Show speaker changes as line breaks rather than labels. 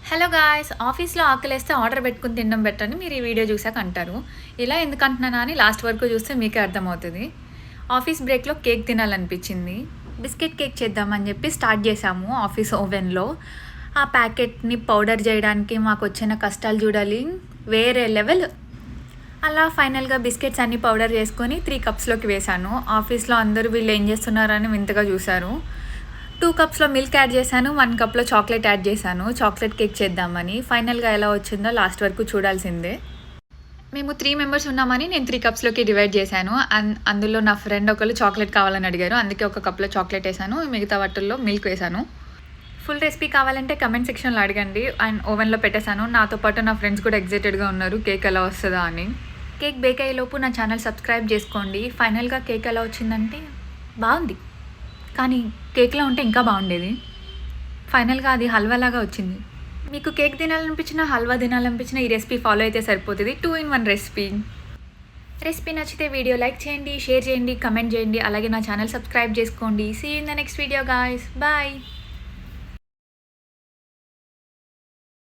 Hello guys, ఆఫీస్లో ఆకలేస్తే order పెట్టుకుని తినడం బెటర్ అని మీరు ఈ వీడియో చూసాక అంటారు. ఇలా ఎందుకు అంటున్నానా అని లాస్ట్ వరకు చూస్తే మీకే అర్థమవుతుంది. ఆఫీస్ బ్రేక్లో కేక్ తినాలనిపించింది. బిస్కెట్ కేక్ చేద్దామని చెప్పి స్టార్ట్ చేసాము ఆఫీస్ ఓవెన్లో. ఆ ప్యాకెట్ని పౌడర్ చేయడానికి మాకు వచ్చిన కష్టాలు చూడాలి, వేరే లెవెల్. అలా ఫైనల్గా బిస్కెట్స్ అన్నీ పౌడర్ చేసుకొని 3 కప్స్లోకి వేశాను. ఆఫీస్లో అందరూ వీళ్ళు ఏం చేస్తున్నారని వింతగా చూశారు. 2 కప్స్లో మిల్క్ యాడ్ చేశాను, 1 కప్లో చాక్లెట్ యాడ్ చేశాను. చాక్లెట్ కేక్ చేద్దామని. ఫైనల్గా ఎలా వచ్చిందో లాస్ట్ వరకు చూడాల్సిందే. మేము 3 మెంబర్స్ ఉన్నామని నేను 3 కప్స్లోకి డివైడ్ చేశాను. అందులో నా ఫ్రెండ్ ఒకళ్ళు చాక్లెట్ కావాలని అడిగారు, అందుకే 1 కప్లో చాక్లెట్ వేసాను, మిగతా వాటిల్లో మిల్క్ వేసాను. ఫుల్ రెసిపీ కావాలంటే కమెంట్ సెక్షన్లో అడగండి. అండ్ ఓవెన్లో పెట్టేశాను. నాతో పాటు నా ఫ్రెండ్స్ కూడా ఎగ్జైటెడ్గా ఉన్నారు కేక్ ఎలా వస్తుందా అని. కేక్ బేక్ అయ్యేలోపు నా ఛానల్ సబ్స్క్రైబ్ చేసుకోండి. ఫైనల్గా కేక్ ఎలా వచ్చిందంటే బాగుంది, కానీ కేక్లో ఉంటే ఇంకా బాగుండేది. ఫైనల్గా అది హల్వాలాగా వచ్చింది. మీకు కేక్ తినాలనిపించినా హల్వా తినాలనిపించినా ఈ రెసిపీ ఫాలో అయితే సరిపోతుంది. 2 in 1 రెసిపీ నచ్చితే వీడియో లైక్ చేయండి, షేర్ చేయండి, కమెంట్ చేయండి. అలాగే నా ఛానల్ సబ్స్క్రైబ్ చేసుకోండి. See you in the next video guys, bye.